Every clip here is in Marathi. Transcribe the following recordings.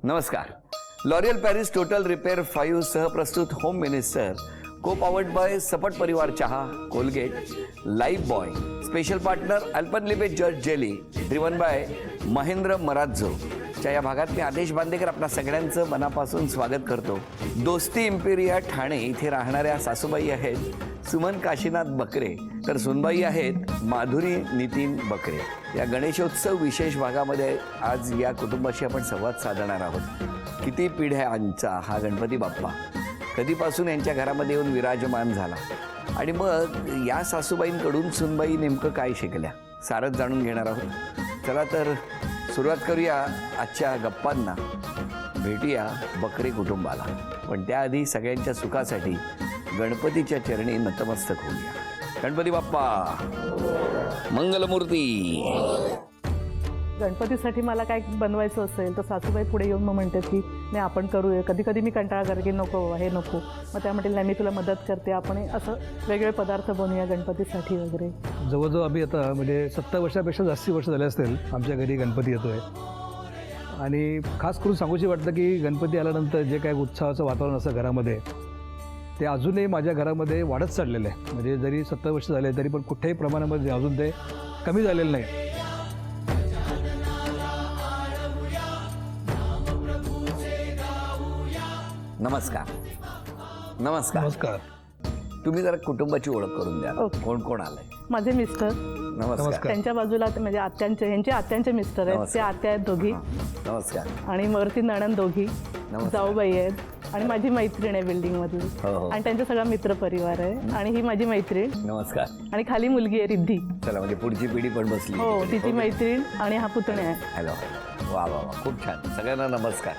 नमस्कार. लॉरियल पॅरिस टोटल रिपेअर 5 सहप्रस्तुत Home Minister co powered by Sapat परिवार चहा, Colgate, Lifebuoy, special partner Alpenliebe जॉर्ज Jelly, driven by Mahindra Marazzo च्या या भागात मी आदेश बांदेकर आपल्या सगळ्यांचं मनापासून स्वागत करतो. दोस्ती इम्पेरिया ठाणे इथे राहणाऱ्या सासूबाई आहेत सुमन काशीनाथ बकरे, तर सुनबाई आहेत माधुरी नितीन बकरे. या गणेशोत्सव विशेष भागामध्ये आज या कुटुंबाशी आपण संवाद साधणार आहोत. किती पिढ्यांचा हा गणपती बाप्पा कधीपासून यांच्या घरामध्ये येऊन विराजमान झाला आणि मग या सासूबाईंकडून सुनबाई नेमकं काय शिकल्या सारच जाणून घेणार आहोत. चला तर सुरुवात करूया आजच्या गप्पांना. भेटूया बकरे कुटुंबाला, पण त्याआधी सगळ्यांच्या सुखासाठी गणपतीच्या चरणी नतमस्तक होऊया. गणपती बाप्पा मंगलमूर्ती. गणपतीसाठी मला काय बनवायचं असेल तर सासूबाई पुढे येऊन मग म्हणतात की नाही आपण करूया. कधी कधी मी कंटाळा करते की नको हे नको, मग त्या म्हणतील नाही मी तुला मदत करते, आपण असं वेगळे पदार्थ बनवूया गणपतीसाठी वगैरे. जवळजवळ आम्ही आता म्हणजे 70 वर्षापेक्षा जास्ती वर्ष झाले असतील आमच्या घरी गणपती येतो आहे. आणि खास करून सांगूशी वाटतं की गणपती आल्यानंतर जे काय उत्साहाचं वातावरण असतं घरामध्ये ते अजूनही माझ्या घरामध्ये वाढत चाललेलं आहे. म्हणजे जरी 70 वर्ष झाले तरी पण कुठल्याही प्रमाणामध्ये अजून ते कमी झालेलं नाही. नमस्कार. नमस्कार. नमस्कार. तुम्ही जरा कुटुंबाची ओळख करून द्या. ओके. कोण कोण आलंय? माझे मिस्टर, नमस्कार. त्यांच्या बाजूला म्हणजे आत्यांचे मिस्टर आहेत, ते आत्या आहेत दोघी, नमस्कार. आणि वरती नणंद दोघी, नमस्कार. जाऊबाई आहेत, आणि माझी मैत्रीण आहे बिल्डिंगमधली, हो, हो. आणि त्यांचा सगळा मित्र परिवार आहे, आणि ही माझी मैत्रीण, नमस्कार. आणि खाली मुलगी आहे रिद्धी. चला म्हणजे पुढची पिढी पण बसली. हो, तिची मैत्रीण आणि हा पुतणे आहे. हॅलो. वा वा वा, खूप छान. सगळ्यांना नमस्कार.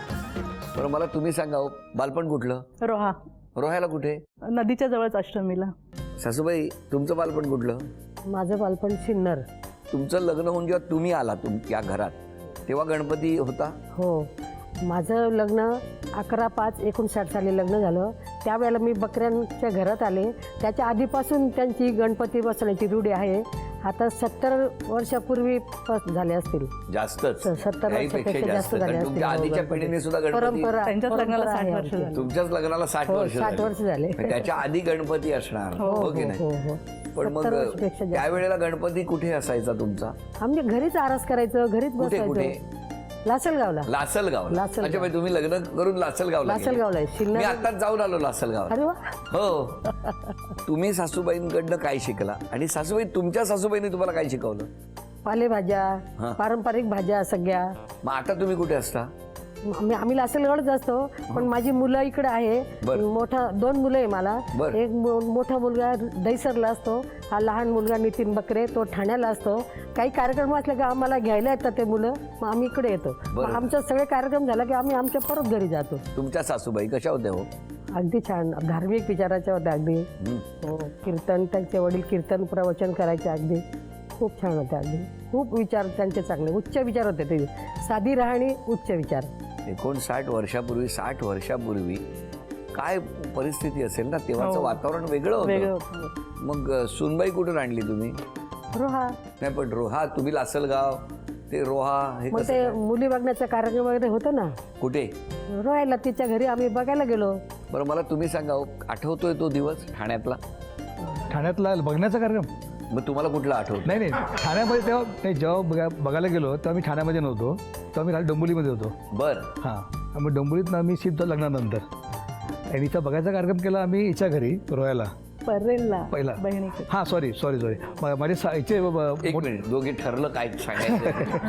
बरं, मला तुम्ही सांगा हो, बालपण कुठलं? रोहा, रोहायला कुठे? नदीच्या जवळच अष्टमीला. सासूबाई तुमचं बालपण कुठलं? माझं बालपण सिन्नर. तुमचं लग्न होऊन जेव्हा तुम्ही आला या घरात तेव्हा गणपती होता? हो, माझं लग्न 11/5/59 साली लग्न झालं. त्यावेळेला मी बकऱ्यांच्या घरात आले. त्याच्या आधीपासून त्यांची गणपती बसवण्याची रूढी आहे. आता 70 वर्षापूर्वी झाले असतील. जास्तच. 70 वर्षापेक्षा जास्त झाले कारण तुमच्या असतील. आधीच्या पिढीने सुद्धा गणपती. परंपरा त्यांच्याच लग्नाला परंपरा 60 आहे वर्ष आमची. झाली. तुमच्याच लग्नाला 60 हो, वर्ष 60 वर्ष झाले. त्याच्या आधी गणपती असणार. हो हो की हो नाही? हो हो. पण मग 70 वर्षापेक्षा जास्त. त्यावेळेला गणपती कुठे असायचा तुमचा? आमच्या घरीच आरास करायचं, घरीच कुठे कुठे? बसायचं. लासलगावला. लासलगाव. लासलगाव. अच्छा बाई, तुम्ही लग्न करून लासलगावला गेले? लासलगावला आहे. मी सिन्नर. आताच जाऊन आलो लासलगाव. अरे वा. हो. तुम्ही सासूबाईंकडनं काय शिकला आणि सासूबाई तुमच्या सासूबाईंनी तुम्हाला काय शिकवलं? पालेभाज्या, हां. पारंपरिक भाज्या सगळ्या. मग आता तुम्ही कुठे असता? आम्ही लासलगावच असतो, पण माझी मुलं इकडे आहे. बरं. मोठा 2 मुलं आहे मला. बरं. एक मोठा मुलगा दहिसरला असतो, हा लहान मुलगा नितीन बकरे तो ठाण्याला असतो. काही कार्यक्रम असले की आम्हाला घ्यायला येतात ते मुलं, मग आम्ही इकडे येतो. बरं. मग आमचे सगळे कार्यक्रम झाला की आम्ही आमच्या परत घरी जातो. तुमच्या सासूबाई कशा होत्या हो? अगदी छान धार्मिक विचाराच्या होत्या अगदी. हो, कीर्तन, त्यांचे वडील कीर्तन प्रवचन करायचे अगदी. खूप छान होते अगदी. खूप विचार त्यांचे चांगले, उच्च विचार होते ते. साधी राहणी, उच्च विचार. 59 वर्षापूर्वी, 60 वर्षापूर्वी काय परिस्थिती असेल ना, तेव्हाचं हो. वातावरण वेगळं वेगळं होतं. होतं. मग सुनबाई कुठून आणली तुम्ही? रोहा. नाही पण रोहा, तुम्ही लासलगाव, ते रोहा हे मग कसं ते काय? मुली बघण्याचा कार्यक्रम वगैरे होतं ना, कुठे? रोहायला तिच्या घरी आम्ही बघायला गेलो. बरं, मला तुम्ही सांगा हो, आठवतोय तो दिवस ठाण्यातला? ठाण्यातला बघण्याचा कार्यक्रम मग तुम्हाला कुठला आठवतो? नाही ठाण्यामध्ये तेव्हा नाही, जेव्हा बघायला गेलो तेव्हा मी ठाण्यामध्ये नव्हतो, तेव्हा मी खाली डोंबिवलीमध्ये होतो. बरं. हां, मग डोंबिवलीतनं आम्ही शिफ्ट झालो लग्नानंतर, आणि हिचा बघायचा कार्यक्रम केला आम्ही हिच्या घरी रोहायला परेलला पहिला. बहिणीकडे. हां, सॉरी माझे हिचे एक मिनिट, दोघे ठरलं काय सांगायचं?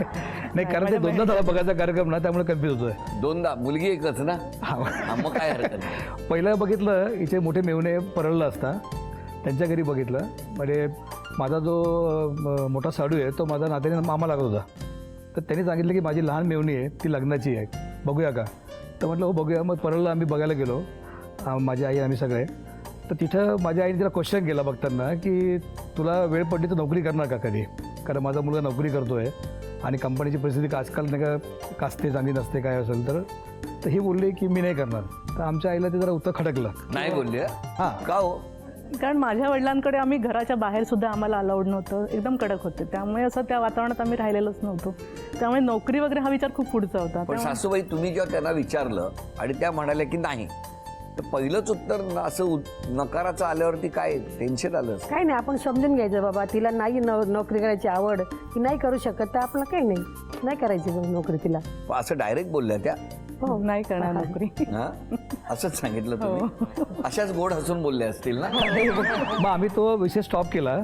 नाही, कारण ते दोनदा झाला बघायचा कार्यक्रम ना, त्यामुळे कन्फ्यूज होतोय. दोनदा? मुलगी एकच ना? हां. हा, मग काय हरकत नाही. पहिलं बघितलं हिचे मोठे मेवणे परळला असता, त्यांच्या घरी बघितलं. म्हणजे माझा जो मोठा साडू आहे तो माझा नात्याने मामा लागत होता. तर त्यांनी सांगितलं की माझी लहान मेवणी आहे, ती लग्नाची आहे, बघूया का? तर म्हटलं हो बघूया. मग परळला आम्ही बघायला गेलो, माझी आई आम्ही सगळे. तर तिथं माझ्या आईने तिला क्वेश्चन केला बघताना की तुला वेळ पडली तर नोकरी करणार का कधी? कारण माझा मुलगा नोकरी करतो आहे आणि कंपनीची परिस्थिती आजकाल नाही का कास्ते चांगली नसते काय असेल तर ही बोलली की मी नाही करणार. तर आमच्या आईला ते जरा उत्तर खटकलं. नाही बोलले? हां. का हो? कारण माझ्या वडिलांकडे आम्ही घराच्या बाहेर सुद्धा आम्हाला अलाउड नव्हतं, एकदम कडक होते, त्यामुळे असं त्या वातावरणात आम्ही राहिलेलोच नव्हतो. त्यामुळे नोकरी वगैरे हा विचार खूप पुढचा होता. पण सासूबाई तुम्ही जेव्हा त्यांना विचारलं आणि त्या म्हणाल्या की नाही, तर पहिलंच उत्तर असं नकाराचं आल्यावरती काय टेन्शन आलं? काही नाही, आपण समजून घ्यायचं बाबा तिला नाही नोकरी करायची आवड, ती नाही करू शकत, तर आपलं काही नाही करायची नोकरी तिला. असं डायरेक्ट बोलल्या त्या? हो, नाही करणार नोकरी. हा, असंच सांगितलं तुम्ही? अशाच गोड हसून बोलले असतील ना? मग आम्ही तो विषय स्टॉप केला.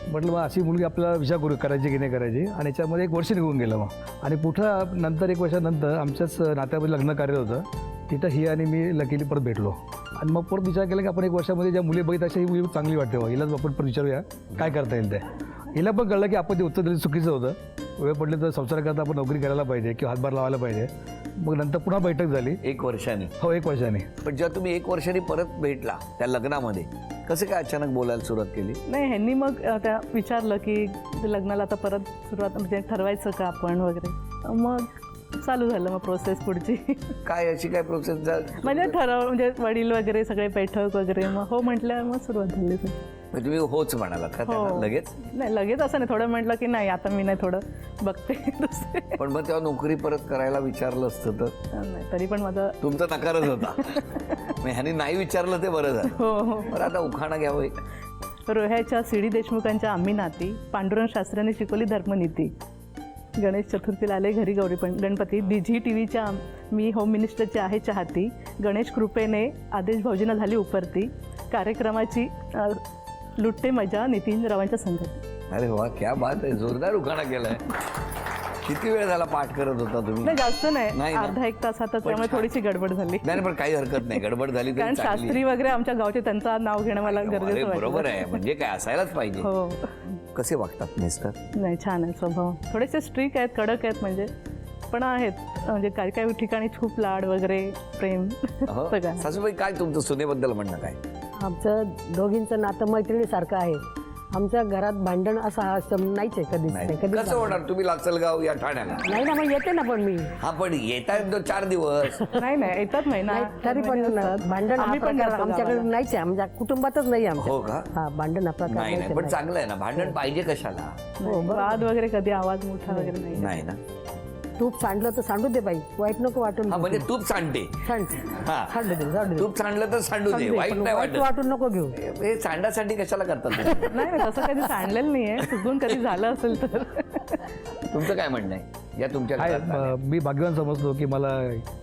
म्हटलं मग अशी मुलगी आपल्याला विचार करायची की नाही करायची, आणि याच्यामध्ये 1 वर्ष निघून गेलं. मग आणि पुढं नंतर 1 वर्षानंतर आमच्याच नात्यामध्ये लग्न कार्य होतं, तिथं ही आणि मी लकीली परत भेटलो. आणि मग परत विचार केला की आपण 1 वर्षामध्ये ज्या मुली बघित अशा ही मुली चांगली वाटते, हिलाच आपण परत विचारूया काय करता येईल ते. हिला पण कळलं की आपण ते उत्तर दिलं चुकीचं होतं, वेळ पडले तर संसाराकरता आपण नोकरी करायला पाहिजे किंवा हातभार लावायला पाहिजे. मग नंतर पुन्हा बैठक झाली 1 वर्षाने. हो, 1 वर्षाने. पण जेव्हा तुम्ही 1 वर्षाने परत भेटला त्या लग्नामध्ये, कसं काय अचानक बोलायला सुरुवात केली? नाही, ह्यांनी मग त्या विचारलं की लग्नाला आता परत सुरुवात म्हणजे ठरवायचं का आपण वगैरे. मग चालू झालं मग प्रोसेस पुढची. काय अशी काय प्रोसेस म्हणजे म्हणजे वडील वगैरे सगळे बैठक वगैरे, मग हो म्हटलं, मग सुरुवात झाली. तुम्ही होच म्हणाला का त्यांना लगेच? नाही, लगेच असं नाही, थोडं म्हटलं की नाही आता मी नाही, थोडं बघते दुसरे. पण मग तेव्हा नोकरी परत करायला विचारलं असतं तर? नाही, तरी पण माझं तुमचा नकारच होता. मग ह्यानी नाही विचारलं ते बरं झालं. हो. बरं, आता उखाणा घ्यावं. रोह्याच्या सीडी देशमुखांच्या आम्ही नाती, पांडुरंग शास्त्र्यांनी शिकवली धर्मनीती. गणेश चतुर्थीला आले घरी गणपती. DG TVच्या मी होम मिनिस्टरची आहे चाहती. गणेश कृपेने आदेश भाऊजींना झाली उपरती. कार्यक्रमाची लुटते मजा नितीन रावांच्या संगती. अरे वा, क्या बात आहे, जोरदार उखाणा केलाय. किती वेळ झाला पाठ करत होता तुम्ही? नाही, जास्त नाही, नाही ना? अर्धा 1 तासातच, त्यामुळे थोडीशी गडबड झाली. नाही, पण काही हरकत नाही, गडबड झाली कारण तरी चांगली. शास्त्री वगैरे आमच्या गावचे, त्यांचं नाव घेणं मला अरे, गरजेचं वाटलं. बरोबर आहे, म्हणजे काय असायलाच पाहिजे. हो. कसे वागतात मिस्टर? नाही, छान आहे स्वभाव. थोडेसे स्ट्रिक आहेत, कडक आहेत म्हणजे, पण आहेत म्हणजे काही काही ठिकाणी खूप लाड वगैरे, प्रेम हो. सगळं. सासूबाई, काय तुमचं सुनेबद्दल म्हणणं काय? आमचं दोघींचं नातं मैत्रिणीसारखं आहे. आमच्या घरात भांडण असं नाहीच आहे, कधीच नाही. कधीच कसं होणार? तुम्ही लाचलगाव या ठाण्याला? नाही ना, मग येते ना पण मी. हा, पण येतात 4 दिवस. नाही, येतात महिना. नाही, तरी पण भांडण हा आम्ही पण प्रकार जातो आमच्याकडे गावाला. नाहीच आहे, आमच्या कुटुंबातच नाही आमच्या. हो का? हा, भांडण हा प्रकार नाही, नाहीच पण आहे. चांगलं आहे ना, भांडण पाहिजे कशाला? नाही, वाद वगैरे कधी आवाज मोठा वगैरे नाही. नाही ना. तूप सांडलं तर सांडू दे बाई, वाईट नको वाटून हा, म्हणजे तूप सांडते. सांड हा, सांडू दे. तूप सांडलं तर सांडू दे, वाईट नाही वाईट वाटत. वाटून नको घेऊ. हे सांडासाठी कशाला करतात तुम्ही? नाही, तसं कधी सांडलेलं नाहीये, चुकून कधी झालं असेल तर. तुमचं काय म्हणणं आहे या तुमच्या आहे. घरात झालंय? मी भाग्यवान समजतो की मला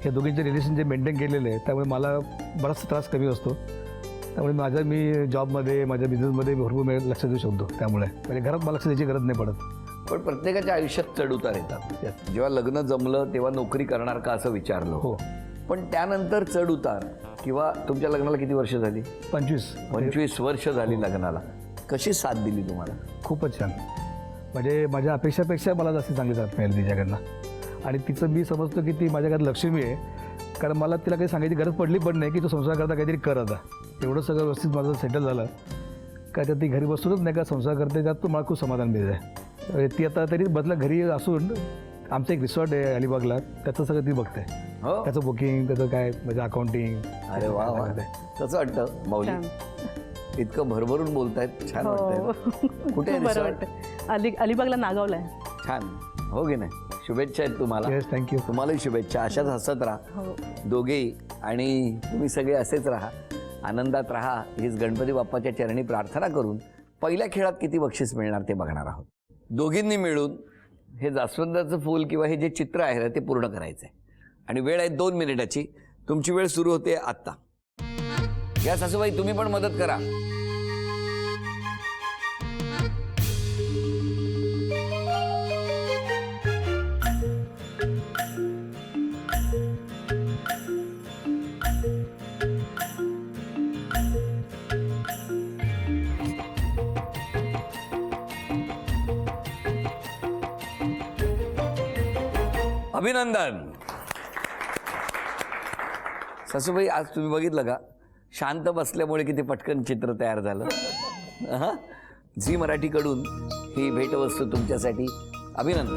हे दोघींचे रिलेशन जे मेंटेन केलेले आहे, त्यामुळे मला बराच त्रास कमी असतो. त्यामुळे मी जॉबमध्ये, माझ्या बिझनेसमध्ये भरपूर लक्ष देऊ शकतो. त्यामुळे म्हणजे घरात मला लक्ष द्यायची गरज नाही पडत. पण प्रत्येकाच्या आयुष्यात चढउतार येतात. जेव्हा लग्न जमलं तेव्हा नोकरी करणार का असं विचारलं. हो. पण त्यानंतर चढउतार, किंवा तुमच्या लग्नाला किती वर्ष झाली? 25 वर्ष झाली लग्नाला. कशी साथ दिली तुम्हाला? खूपच छान. म्हणजे माझ्या अपेक्षापेक्षा मला जास्त चांगली साथ मिळाली तिच्याकडनं. आणि तिचं मी समजतो की ती माझ्या घरात लक्ष्मी आहे, कारण मला तिला काही सांगायची गरज पडली पण नाही की तो संसार करता काहीतरी कर आता. एवढं सगळं व्यवस्थित माझं सेटल झालं का त्यात ती घरी बसूनच नाही का संसार करते, त्यात मला खूप समाधान मिळतं. ती आता तरी बदला घरी असून आमचं एक रिसॉर्ट आहे अलिबागला, त्याचं सगळं ती बघते. हो. त्याचं बुकिंग, त्याचं काय म्हणजे अकाउंटिंग. अरे वा वा, कसं वाटतं माऊली? इतकं भरभरून बोलतायत, छान वाटतंय. कुठे आहे बरं resort? वाटतं. अलिबागला नागावला आहे. छान, हो की नाही? शुभेच्छा आहेत तुम्हाला. Yes, thank you. तुम्हालाही शुभेच्छा. अशाच हसत राहा दोघेही, आणि तुम्ही सगळे असेच राहा, आनंदात राहा, हीच गणपती बाप्पाच्या चरणी प्रार्थना करून पहिल्या खेळात किती बक्षीस मिळणार ते बघणार आहोत. दोघींनी मिळून हे जास्वंदाचं फूल किंवा हे जे चित्र आहे ते पूर्ण करायचं आहे, आणि वेळ आहे 2 मिनिटाची. तुमची वेळ सुरू होते आत्ता. या सासूबाई, तुम्ही पण मदत करा. अभिनंदन. सासूबाई, आज तुम्ही बघितलं का, शांत बसल्यामुळे किती पटकन चित्र तयार झालं. हां, झी मराठीकडून ही भेटवस्तू तुमच्यासाठी. अभिनंदन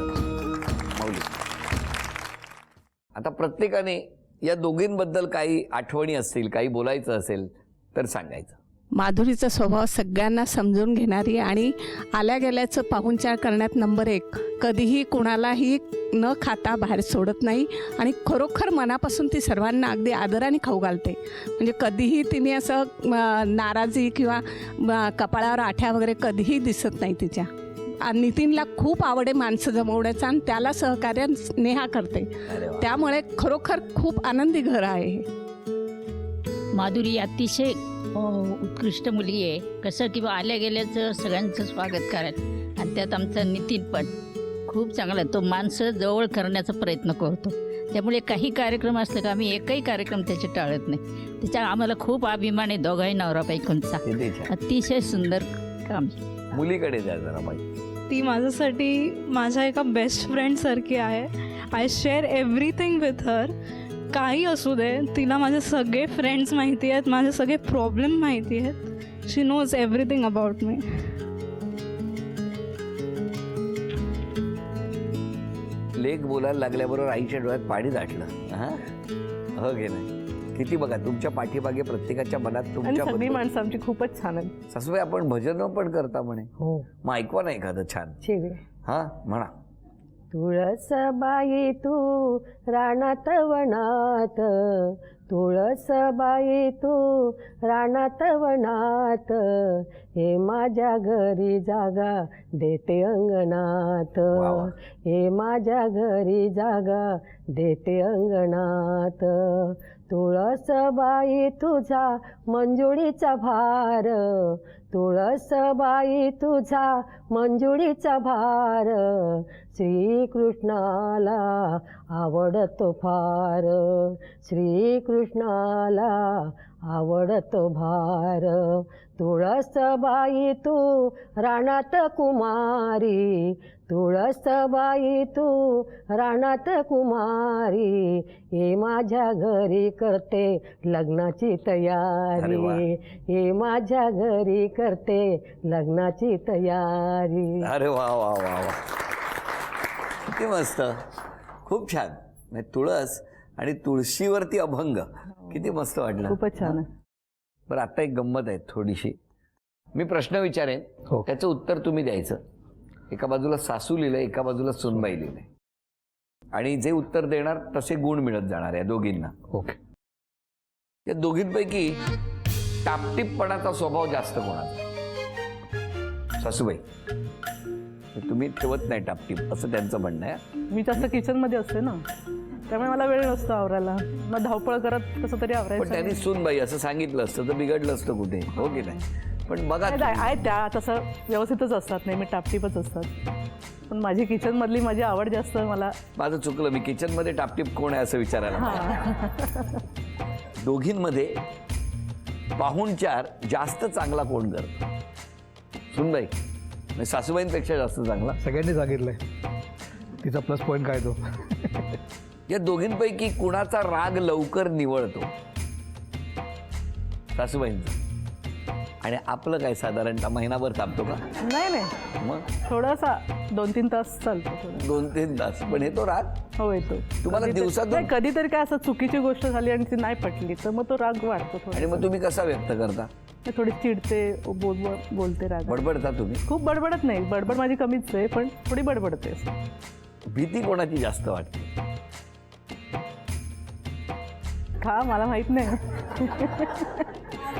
माऊली. आता प्रत्येकाने या दोघींबद्दल काही आठवणी असतील, काही बोलायचं असेल तर सांगायचं. माधुरीचा स्वभाव सगळ्यांना समजून घेणारी आणि आल्या गेल्याचं पाहुणचार करण्यात नंबर 1. कधीही कोणालाही न खाता बाहेर सोडत नाही आणि खरोखर मनापासून ती सर्वांना अगदी आदराने खाऊ घालते. म्हणजे कधीही तिने असं नाराजी किंवा कपाळावर आठ्या वगैरे कधीही दिसत नाही तिच्या. नितीनला खूप आवड आहे माणसं जमवण्याचं आणि त्याला सहकार्य नेहा करते. त्यामुळे खरोखर खूप आनंदी घर आहे हे. माधुरी अतिशय उत्कृष्ट मुलगी आहे. कसं किंवा आल्या गेल्याचं सगळ्यांचं स्वागत करायला आणि त्यात आमचा नितीन पण खूप चांगला आहे. तो माणसं जवळ करण्याचा प्रयत्न करतो. त्यामुळे काही कार्यक्रम असले का आम्ही एकही कार्यक्रम त्याचे टाळत नाही. त्याच्या आम्हाला खूप अभिमान आहे दोघाही नवरा बायकोंचा. अतिशय सुंदर काम. मुलीकडे जा जरा बाई. ती माझ्यासाठी माझ्या एका बेस्ट फ्रेंडसारखी आहे. I share everything with her. काही असू दे, तिला माझे सगळे फ्रेंड्स माहिती आहेत, माझे सगळे प्रॉब्लेम माहिती आहेत. शी नोज एव्हरीथिंग अबाउट मी. लेख बोलायला लागल्याबरोबर आईच्या डोळ्यात पाणी दाटलं. हां, हो घे नाही. किती बघा तुमच्या पाठीमागे प्रत्येकाच्या मनात आणि तुमच्या सगळी माणसं आमची खूपच छान आहेत. सासूबाई आपण भजन पण करता म्हणे. हो. मग ऐकवा नाही एखादं छान. शिवे. हां म्हणा. तुळसबाई तू रानात वनात, तुळसबाई तू रानात वनात, हे माझ्या घरी जागा देते अंगणात, हे माझ्या घरी जागा देते अंगणात. तुळसबाई तुझा मंजुळीचा भार, तुळसबाई तुझा मंजुळीचा भार, श्रीकृष्णाला आवडतो फार, श्रीकृष्णाला आवडतो भार. तुळसबाई तू रानात कुमारी, तुळसबाई तू रानात कुमारी, हे माझ्या घरी करते लग्नाची तयारी, हे माझ्या घरी करते लग्नाची तयारी. अरे वा वा वा वा, किती मस्त, खूप छान. म्हणजे तुळस आणि तुळशीवरती अभंग, किती मस्त वाटलं. खूपच छान आहे. बरं, आता एक गंमत आहे थोडीशी. मी प्रश्न विचारेन, त्याचं उत्तर तुम्ही द्यायचं. एका बाजूला सासू लिहिलंय, एका बाजूला सुनबाई लिहिलंय, आणि जे उत्तर देणार तसे गुण मिळत जाणार आहे दोघींना. ओके. या दोघींपैकी टापटीपपणाचा स्वभाव जास्त कोणाचा? सासूबाई. तुम्ही ठेवत नाही टापटीप असं त्यांचं म्हणणं आहे. मी जास्त किचनमध्ये असते ना, त्यामुळे मला वेळ नसतो आवरायला. मग धावपळ करत कसं तरी पण आवरायचं. त्यांनी सुनबाई असं सांगितलं असतं तर बिघडलं असतं कुठे, हो की नाही? पण बघा, आहे त्या तसं व्यवस्थितच असतात, नेहमी टापटीपच असतात. पण माझी किचनमधली माझी आवड जास्त. मला माझं चुकलं, मी किचनमध्ये टापटीप कोण आहे असं विचारायला. दोघींमध्ये पाहुणचार जास्त चांगला कोण करतो? सुनबाई म्हणजे सासूबाईंपेक्षा जास्त चांगला? सगळ्यांनी सांगितलंय. तिचा प्लस पॉईंट काय तो. या दोघींपैकी कुणाचा राग लवकर निवळतो? सासूबाईंचा. आणि आपलं काय साधारणतः महिनाभर थांबतो का? नाही नाही, मग थोडासा 2-3 तास चालतो. 2-3 तास. पण येतो राग? हो येतो. तुम्हाला दिवसातून नाही, कधीतरी काय असं चुकीची गोष्ट झाली आणि ती नाही पटली तर मग तो राग वाढतो थोडा. आणि मग तुम्ही कसा व्यक्त करता? थोडी चिडते, बोलते, राग. बडबडता तुम्ही? खूप बडबडत नाही, बडबड माझी कमीच आहे, पण थोडी बडबडते. भीती कोणाची जास्त वाटते? का मला माहित नाही.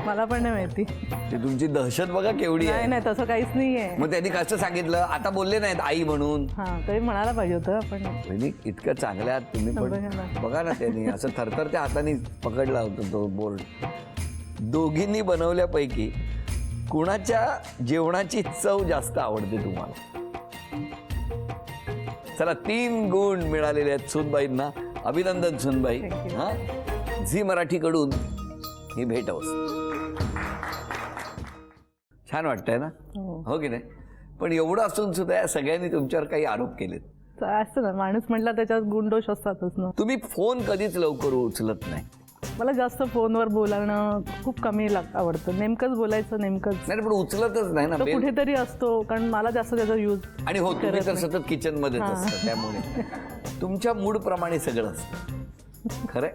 मला पण नाही माहिती. ती तुमची दहशत बघा केवढी आहे. नाही तसं काहीच नाहीये. मग त्यांनी कसं सांगितलं? आता बोलले नाहीत आई म्हणून? हा, तरी म्हणायला पाहिजे होतं. पण वहिनी इतकं चांगल्या आहात तुम्ही, पण बघा ना, त्यांनी असं थरथरत्या हाताने पकडला होता तो बोर्ड. दोघींनी बनवल्यापैकी कुणाच्या जेवणाची चव जास्त आवडते तुम्हाला? चला, 3 गुण मिळालेले आहेत सुनबाईंना. अभिनंदन सुनबाई. हा, झी मराठीकडून ही भेट छान वाटतंय ना, हो की नाही? पण एवढं असून सुद्धा या सगळ्यांनी तुमच्यावर काही आरोप केलेत. असतं ना, माणूस म्हटला त्याच्यात गुणदोष असतातच ना. तुम्ही फोन कधीच लवकर उचलत नाही. मला जास्त फोनवर बोलणं खूप कमी आवडतं. नेमकंच बोलायचं, नेमकंच. नाही, पण उचलतच नाही ना. तो कुठेतरी असतो, कारण मला जास्त त्याचा यूज. आणि हो, तुम्ही तर सतत किचन मध्येच असतं, त्यामुळे तुमच्या मूड प्रमाणे सगळं असतं. खरंय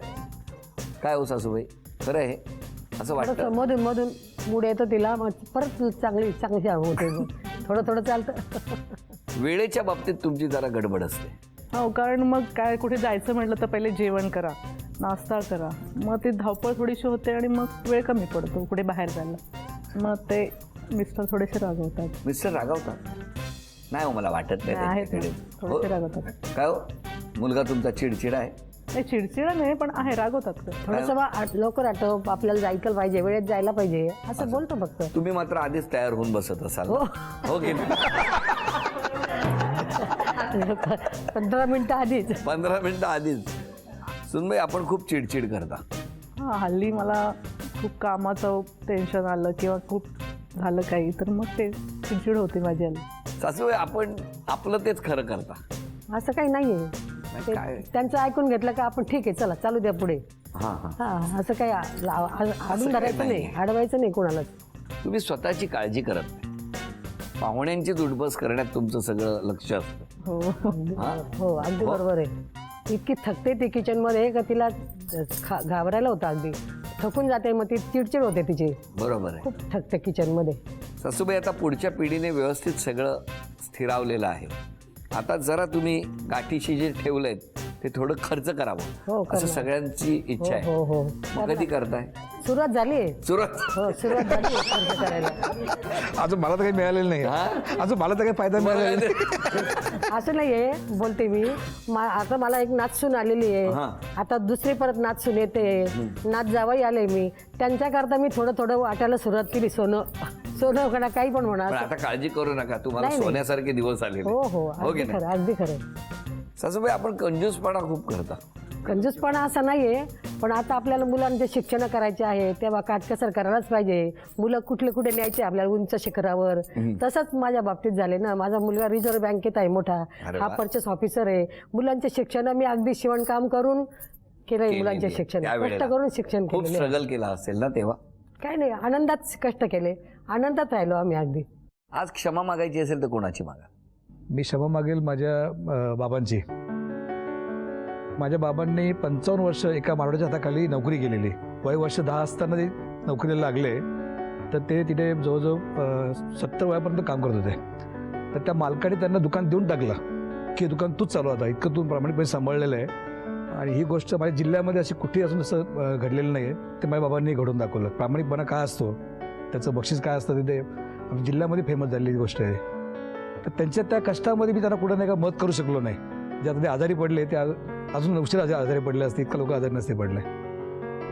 काय हो सासूबाई? खरं आहे असं वाटतं? मधून मूड येतो तिला, मग परत चांगली होते मग. थोडं थोडं चालतं. वेळेच्या बाबतीत तुमची जरा गडबड असते. हो, कारण मग काय कुठे जायचं म्हटलं तर पहिले जेवण करा, नाश्ता करा, मग ती धावपळ थोडीशी होते आणि मग वेळ कमी पडतो कुठे बाहेर जायला. मग ते मिस्टर थोडेसे रागवतात. मिस्टर रागावतात? नाही हो, मला वाटत नाही आहेत त्यांच्याकडे. थोडेसे हो? रागवतात. काय हो, मुलगा तुमचा चिडचिडा आहे? नाही, चिडचिडा नाही, पण आहे, रागवतात. थोडंसं लवकर आठव, आपल्याला जायला पाहिजे, वेळेत जायला पाहिजे, असं बोलतो फक्त. तुम्ही मात्र आधीच तयार होऊन बसत असाल, हो की नाही? 15 मिनिटं आधीच. 15 मिनिटं आधीच. सुनबाई, आपण खूप चिडचिड करता. हां, हल्ली मला खूप कामाचं टेन्शन आलं किंवा खूप झालं काही तर मग ते चिडचिड होते माझी हल्ली. सासूबाई, आपण आपलं तेच खरं करता. असं काही नाहीये. नाही, काय? त्यांचं ऐकून घेतलं का आपण ठीक आहे, चला चालू द्या पुढे. हां हां. हा, असं काही अडून काही धरायचं नाही, नाहीये. अडवायचं नाही कोणालाच. तुम्ही स्वतःची काळजी करत नाही. पाहुण्यांची दुडबस करण्यात तुमचं सगळं लक्ष असतं. हो, हां? हो, अगदी बरोबर आहे. इतकी थकते ती किचनमध्ये का तिला घाबरायला होतं अगदी. थकून जाते, मग ती चिडचिड होते तिची. बरोबर आहे. खूप थकते किचनमध्ये. सासूबाई, आता पुढच्या पिढीने व्यवस्थित सगळं स्थिरावलेलं आहे. आता जरा तुम्ही गाठीशी जे ठेवलंय ते थोडं खर्च करावं, हो, असं सगळ्यांची इच्छा आहे. हो हो मग कधी करताय सुरुवात झाली. सुरुवात? हो, सुरुवात झाली खर्च करायला. अजून मला तर काही मिळालेलं नाही. अजून मला तर काही फायदा मिळालेला नाही. असं नाहीये, बोलते मी. आता मला एक नाचसून आलेली आहे. हां. आता दुसरी परत नाचसून येते. नाच जावई आले मी. त्यांच्याकरता मी थोडं थोडं वाटायला सुरुवात केली. सोनं म्हणा, काही पण म्हणा. पण आता काळजी करू नका, तुम्हाला नाही, नाही. सोन्यासारखे दिवस आले. हो हो, अगदी की नाही? खरं, अगदी खरं. सासूबाई, आपण कंजूसपणा खूप करता. कंजूसपणा असा नाहीये, पण आता आपल्याला मुलांचे शिक्षण करायचे आहे तेव्हा काटकसर करायलाच पाहिजे. मुलं कुठे न्यायचे आपल्याला उंच शिखरावर. तसंच माझ्या बाबतीत झाले ना. माझा मुलगा रिझर्व्ह बँकेत आहे मोठा, अरे हा वा. परचेस ऑफिसर आहे. मुलांचे शिक्षण मी अगदी शिवणकाम करून केलंय. मुलांचे केलेली. शिक्षण त्यावेळेला कष्ट करून शिक्षण खूप केलेलं स्ट्रगल केला असेल ना तेव्हा? काय नाही, आनंदात कष्ट केले, आनंदात राहिलो आम्ही अगदी. आज क्षमा मागायची असेल तर कोणाची मागा? मी क्षमा मागेल माझ्या बाबांची. माझ्या बाबांनी 55 वर्ष एका मारवाड्याच्या हाताखाली नोकरी केलेली. वय वर्ष 10 असताना ते नोकरीला लागले, तर ते तिथे जवळजवळ 70 वयापर्यंत काम करत होते. तर त्या मालकाने त्यांना दुकान देऊन टाकलं की दुकान तूच चालू आता, इतकं तू प्रामाणिकपणे सांभाळलेलं आहे. आणि ही गोष्ट माझ्या जिल्ह्यामध्ये अशी कुठेही अजून असं घडलेलं नाही आहे. ते माझ्या बाबांनी घडवून दाखवलं. प्रामाणिकपणा काय असतो, त्याचं बक्षीस काय असतं, ते आमच्या जिल्ह्यामध्ये फेमस झालेली गोष्ट आहे. तर त्यांच्या त्या कष्टामध्ये मी त्यांना कुठं नाही का मदत करू शकलो नाही. जे आता ते आजारी पडले, ते अजून उशिरा आजारी पडले असते, इतकं लोक आजारी नसते पडले.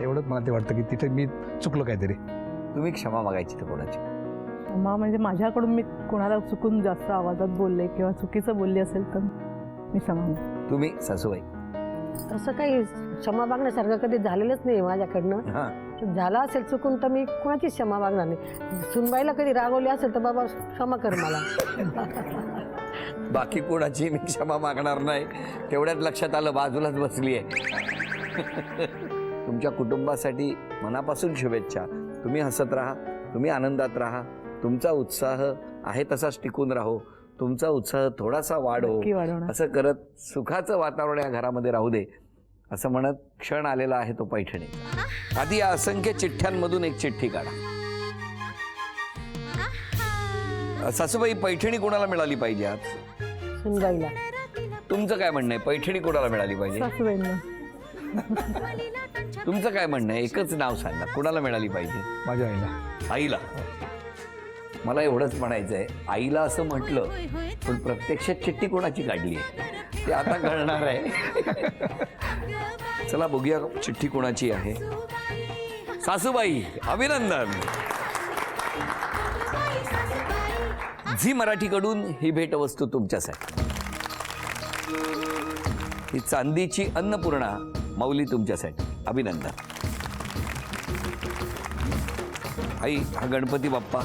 एवढंच मला ते वाटतं की तिथे मी चुकलो काहीतरी. तुम्ही क्षमा मागायची तर कोणाची? मग म्हणजे माझ्याकडून मी कोणाला चुकून जास्त आवाजात बोलले किंवा चुकीचं बोलली असेल तर मी क्षमा मागते. तुम्ही सासूबाई? तसं काही क्षमा मागण्यासारखं कधी झालेलंच नाही माझ्याकडनं. हां. झाला असेल चुकून तर मी कोणाचीच क्षमा मागणार नाही. सुनबाईला कधी रागवली असेल तर बाबा क्षमा कर मला. बाकी कोणाची मी क्षमा मागणार नाही. तेवढ्यात लक्षात आलं, बाजूलाच बसली आहे. तुमच्या कुटुंबासाठी मनापासून शुभेच्छा. तुम्ही हसत राहा, तुम्ही आनंदात राहा, तुमचा उत्साह आहे तसाच टिकून राहो, तुमचा उत्साह थोडासा वाढो, नक्की वाढवणार. असं करत सुखाचं वातावरण या घरामध्ये राहू दे, असं म्हणत क्षण आलेला आहे तो पैठणी. आधी या असंख्य चिठ्ठ्यांमधून एक चिठ्ठी काढा. सासूबाई, पैठणी कोणाला मिळाली पाहिजे आज? सुनबाईला. तुमचं काय म्हणणं आहे, पैठणी कोणाला मिळाली पाहिजे? सासूबाईंना. तुमचं काय म्हणणं आहे? एकच नाव सांगा, कोणाला मिळाली पाहिजे? माझ्या आईला. आईला. मला एवढंच म्हणायचं आहे, आईला असं म्हटलं पण प्रत्यक्षात चिठ्ठी कोणाची काढली आहे ते आता कळणार आहे. चला बघूया चिठ्ठी कोणाची आहे. सासूबाई, अभिनंदन. झी मराठीकडून ही भेटवस्तू तुमच्यासाठी. ही चांदीची अन्नपूर्णा माऊली तुमच्यासाठी. अभिनंदन. आई, हा गणपती बाप्पा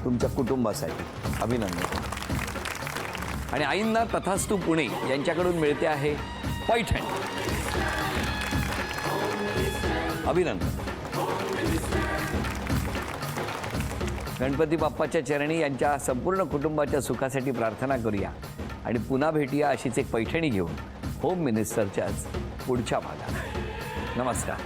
तुमच्या कुटुंबासाठी. अभिनंदन. आणि आईंना तथास्तू पुणे यांच्याकडून मिळते आहे पैठण. अभिनंदन. गणपती बाप्पाच्या चरणी यांच्या संपूर्ण कुटुंबाच्या सुखासाठी प्रार्थना करूया आणि पुन्हा भेटूया अशीच एक पैठणी घेऊन होम मिनिस्टरच्याच पुढच्या भागात. नमस्कार.